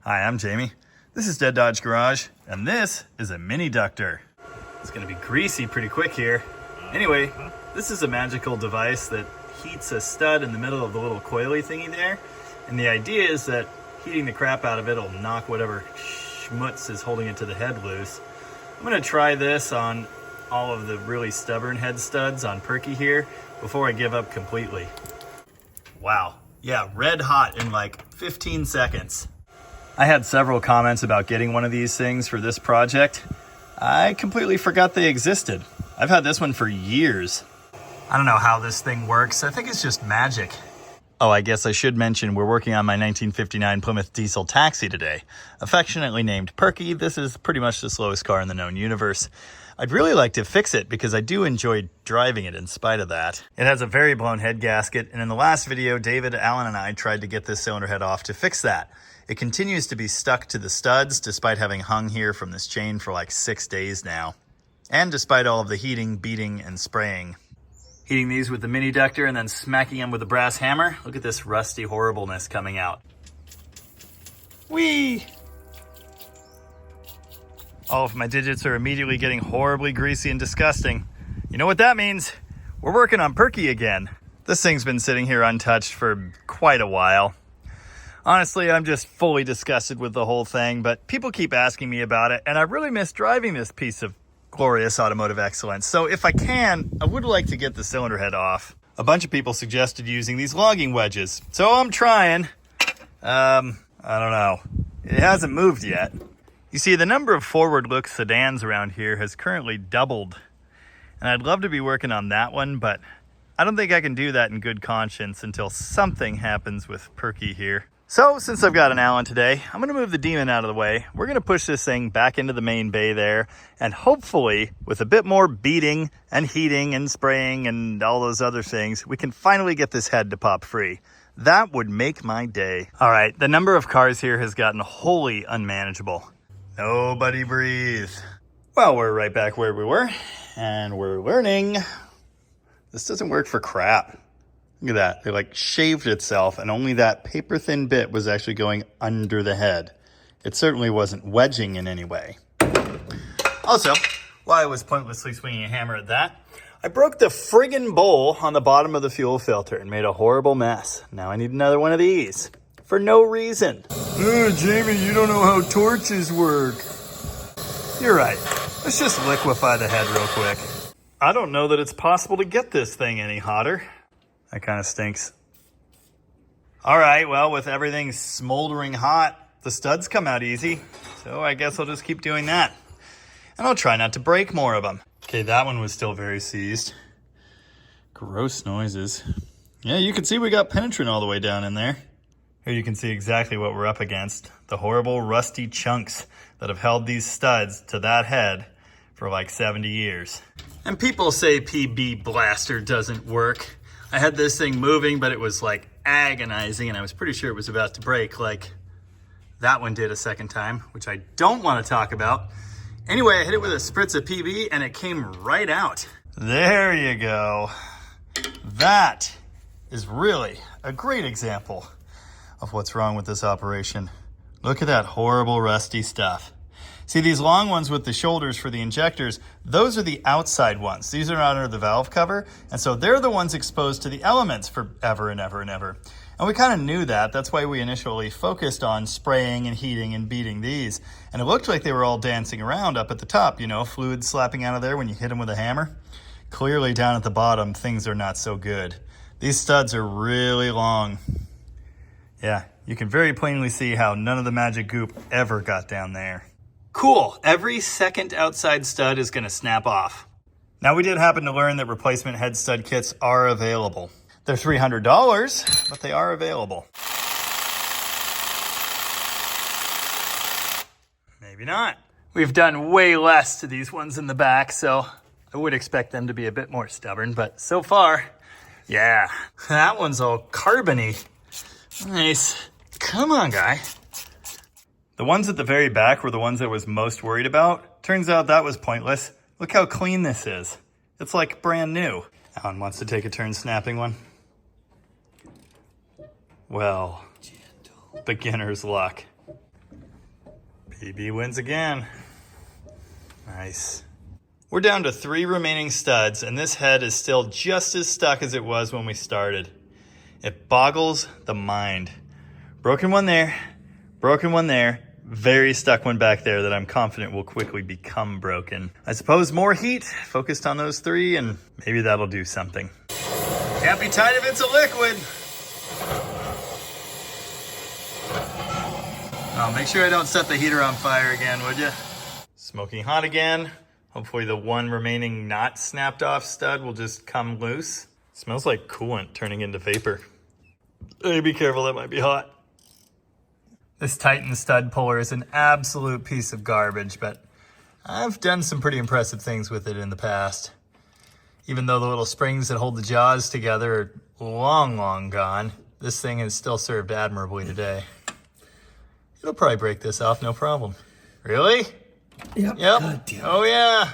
Hi, I'm Jamie. This is Dead Dodge Garage, and this is a mini ductor. It's gonna be greasy pretty quick here. Anyway, this is a magical device that heats a stud in the middle of the little coily thingy there. And the idea is that heating the crap out of it will knock whatever schmutz is holding it to the head loose. I'm gonna try this on all of the really stubborn head studs on Perky here before I give up completely. Wow, yeah, red hot in like 15 seconds. I had several comments about getting one of these things for this project. I completely forgot they existed. I've had this one for years. I don't know how this thing works. I think it's just magic. Oh, I guess I should mention we're working on my 1959 Plymouth diesel taxi today. Affectionately named Perky, this is pretty much the slowest car in the known universe. I'd really like to fix it because I do enjoy driving it in spite of that. It has a very blown head gasket, and in the last video, David, Alan, and I tried to get this cylinder head off to fix that. It continues to be stuck to the studs despite having hung here from this chain for like 6 days now. And despite all of the heating, beating, and spraying. Heating these with the mini ductor and then smacking them with a brass hammer. Look at this rusty horribleness coming out. Whee! All of my digits are immediately getting horribly greasy and disgusting. You know what that means? We're working on Perky again. This thing's been sitting here untouched for quite a while. Honestly, I'm just fully disgusted with the whole thing, but people keep asking me about it, and I really miss driving this piece of glorious automotive excellence. So if I can, I would like to get the cylinder head off. A bunch of people suggested using these logging wedges, so I'm trying. I don't know. It hasn't moved yet. You see, the number of forward-look sedans around here has currently doubled, and I'd love to be working on that one, but I don't think I can do that in good conscience until something happens with Perky here. So, since I've got an Allen today, I'm going to move the demon out of the way. We're going to push this thing back into the main bay there, and hopefully, with a bit more beating and heating and spraying and all those other things, we can finally get this head to pop free. That would make my day. All right, the number of cars here has gotten wholly unmanageable. Nobody breathe. Well, we're right back where we were, and we're learning. This doesn't work for crap. Look at that. It like shaved itself, and only that paper thin bit was actually going under the head. It certainly wasn't wedging in any way. Also, while I was pointlessly swinging a hammer at that, I broke the friggin' bowl on the bottom of the fuel filter and made a horrible mess. Now I need another one of these. For no reason. Jamie, you don't know how torches work. You're right. Let's just liquefy the head real quick. I don't know that it's possible to get this thing any hotter. That kind of stinks. All right, well, with everything smoldering hot, the studs come out easy. So I guess I'll just keep doing that. And I'll try not to break more of them. Okay, that one was still very seized. Gross noises. Yeah, you can see we got penetrant all the way down in there. Here you can see exactly what we're up against. The horrible rusty chunks that have held these studs to that head for like 70 years. And people say PB Blaster doesn't work. I had this thing moving, but it was like agonizing, and I was pretty sure it was about to break, like that one did a second time, which I don't want to talk about. Anyway, I hit it with a spritz of PB, and it came right out. There you go. That is really a great example of what's wrong with this operation. Look at that horrible rusty stuff. See, these long ones with the shoulders for the injectors, those are the outside ones. These are under the valve cover, and so they're the ones exposed to the elements forever and ever and ever. And we kind of knew that. That's why we initially focused on spraying and heating and beating these. And it looked like they were all dancing around up at the top, you know, fluid slapping out of there when you hit them with a hammer. Clearly down at the bottom, things are not so good. These studs are really long. Yeah, you can very plainly see how none of the magic goop ever got down there. Cool, every second outside stud is gonna snap off. Now we did happen to learn that replacement head stud kits are available. They're $300, but they are available. Maybe not. We've done way less to these ones in the back, so I would expect them to be a bit more stubborn, but so far, yeah, that one's all carbony. Nice. Come on, guy. The ones at the very back were the ones I was most worried about. Turns out that was pointless. Look how clean this is. It's like brand new. Alan wants to take a turn snapping one. Well, beginner's luck. PB wins again. Nice. We're down to 3 remaining studs, and this head is still just as stuck as it was when we started. It boggles the mind. Broken one there, broken one there, very stuck one back there that I'm confident will quickly become broken. I suppose more heat focused on those 3, and maybe that'll do something. Can't be tight if it's a liquid. Oh, make sure I don't set the heater on fire again, would you? Smoking hot again. Hopefully the one remaining not snapped off stud will just come loose. Smells like coolant turning into vapor. Hey, be careful, that might be hot. This Titan stud puller is an absolute piece of garbage, but I've done some pretty impressive things with it in the past. Even though the little springs that hold the jaws together are long, long gone, this thing has still served admirably today. It'll probably break this off, no problem. Really? Yep. Oh, yeah.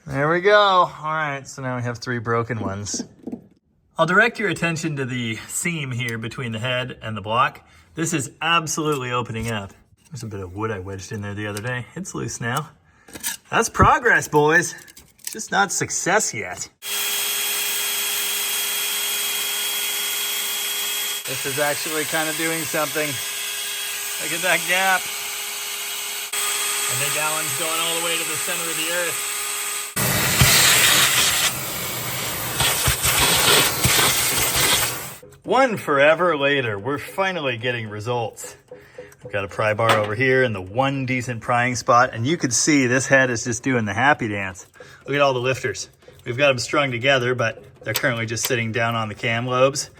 There we go. All right, so now we have 3 broken ones. I'll direct your attention to the seam here between the head and the block. This is absolutely opening up. There's a bit of wood I wedged in there the other day. It's loose now. That's progress, boys. Just not success yet. This is actually kind of doing something. Look at that gap. I think Alan's going all the way to the center of the earth. One forever later, we're finally getting results. I've got a pry bar over here and the one decent prying spot, and you can see this head is just doing the happy dance. Look at all the lifters. We've got them strung together, but they're currently just sitting down on the cam lobes.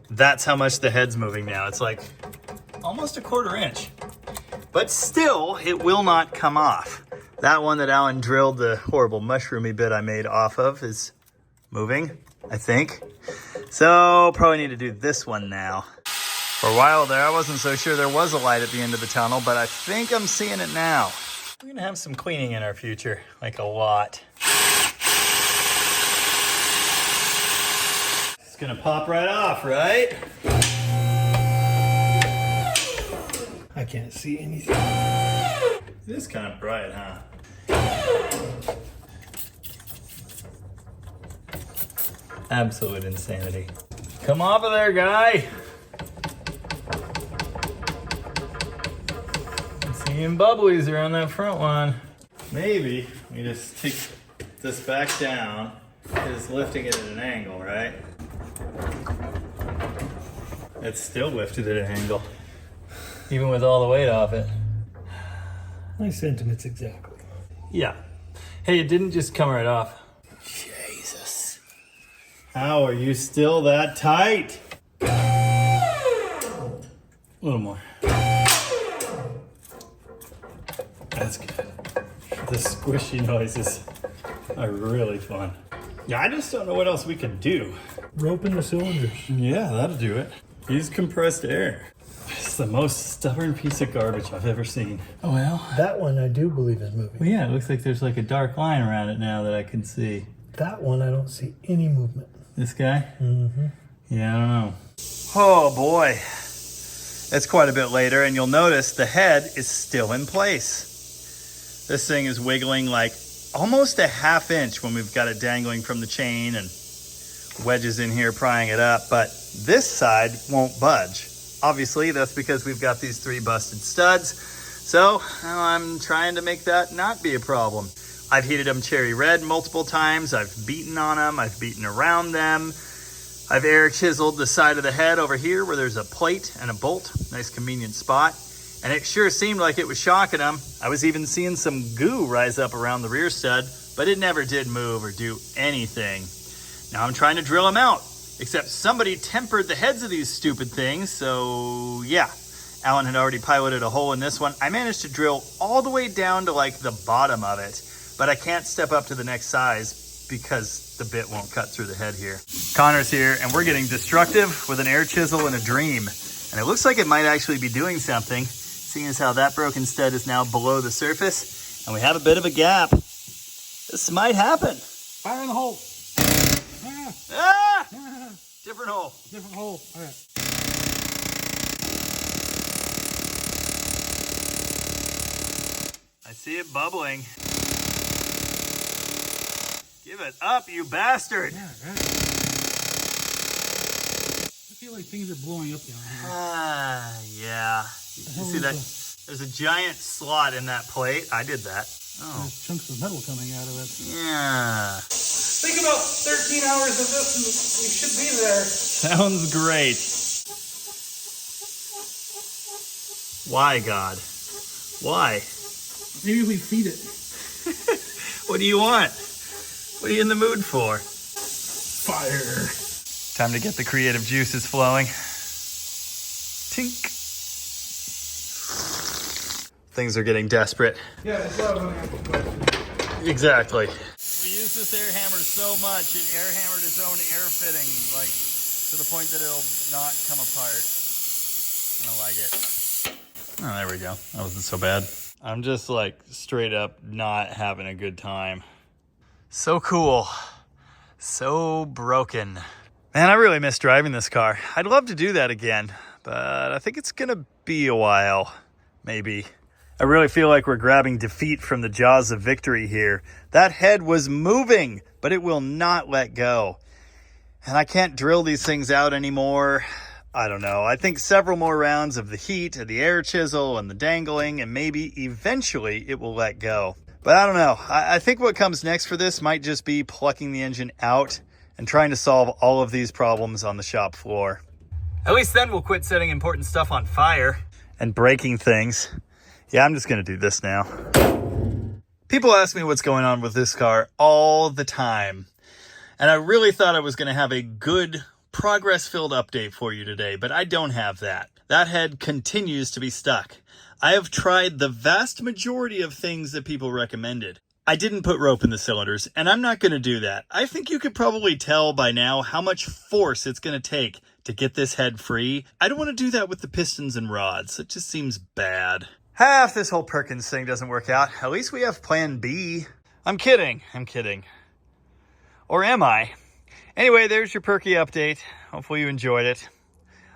That's how much the head's moving now. It's like almost a 1/4 inch. But still, it will not come off. That one that Alan drilled the horrible mushroomy bit I made off of is moving, I think. So probably need to do this one now. For a while there, I wasn't so sure there was a light at the end of the tunnel, but I think I'm seeing it now. We're gonna have some cleaning in our future, like a lot. It's gonna pop right off, right? I can't see anything. It is kind of bright, huh? Absolute insanity. Come off of there, guy. I'm seeing bubblies around that front one. Maybe we just take this back down. It's lifting it at an angle, right? It's still lifted at an angle, even with all the weight off it. My sentiments exactly. Yeah. Hey, it didn't just come right off. Jesus. How are you still that tight? A little more. That's good. The squishy noises are really fun. Yeah, I just don't know what else we can do. Rope in the cylinders. Yeah, that'll do it. Use compressed air. It's the most stubborn piece of garbage I've ever seen. Oh, well. That one I do believe is moving. Well, yeah, it looks like there's like a dark line around it now that I can see. That one I don't see any movement. This guy? Mm-hmm. Yeah, I don't know. Oh, boy. It's quite a bit later, and you'll notice the head is still in place. This thing is wiggling like almost a 1/2 inch when we've got it dangling from the chain and wedges in here prying it up, but this side won't budge. Obviously, that's because we've got these 3 busted studs. So I'm trying to make that not be a problem. I've heated them cherry red multiple times. I've beaten on them. I've beaten around them. I've air chiseled the side of the head over here where there's a plate and a bolt. Nice convenient spot. And it sure seemed like it was shocking them. I was even seeing some goo rise up around the rear stud, but it never did move or do anything. Now I'm trying to drill them out, except somebody tempered the heads of these stupid things, so yeah. Alan had already piloted a hole in this one. I managed to drill all the way down to like the bottom of it, but I can't step up to the next size because the bit won't cut through the head here. Connor's here, and we're getting destructive with an air chisel and a dream. And it looks like it might actually be doing something, seeing as how that broken stud is now below the surface, and we have a bit of a gap. This might happen. Fire in the hole. Ah! Different hole. Different hole. All right. see it bubbling. Give it up, you bastard. Yeah, right. I feel like things are blowing up down here. Yeah. You see that? There's a giant slot in that plate. I did that. Oh. There's chunks of metal coming out of it. Yeah. Think about 13 hours of this and we should be there. Sounds great. Why, God? Why? Maybe we feed it. What do you want? What are you in the mood for? Fire. Time to get the creative juices flowing. Tink. Things are getting desperate. Yeah, that's what I was going to ask a question. Exactly. We used this air hammer so much, it air hammered its own air fitting, like to the point that it'll not come apart. I don't like it. Oh, there we go. That wasn't so bad. I'm just like straight up not having a good time. So cool. So broken. Man, I really miss driving this car. I'd love to do that again, but I think it's gonna be a while. Maybe. I really feel like we're grabbing defeat from the jaws of victory here. That head was moving, but it will not let go. And I can't drill these things out anymore. I don't know. I think several more rounds of the heat, the air chisel, and the dangling, and maybe eventually it will let go. But I don't know. I think what comes next for this might just be plucking the engine out and trying to solve all of these problems on the shop floor. At least then we'll quit setting important stuff on fire and breaking things. Yeah, I'm just going to do this now. People ask me what's going on with this car all the time. And I really thought I was going to have a good, progress-filled update for you today, but I don't have that. That head continues to be stuck. I have tried the vast majority of things that people recommended. I didn't put rope in the cylinders, and I'm not going to do that. I think you could probably tell by now how much force it's going to take to get this head free. I don't want to do that with the pistons and rods. It just seems bad. If this whole Perkins thing doesn't work out, at least we have plan B. I'm kidding. Or am I? Anyway, there's your Perky update. Hopefully you enjoyed it.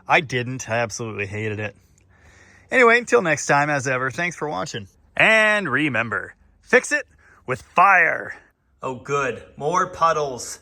I didn't. I absolutely hated it. Anyway, until next time, as ever, thanks for watching. And remember, fix it with fire. Oh, good. More puddles.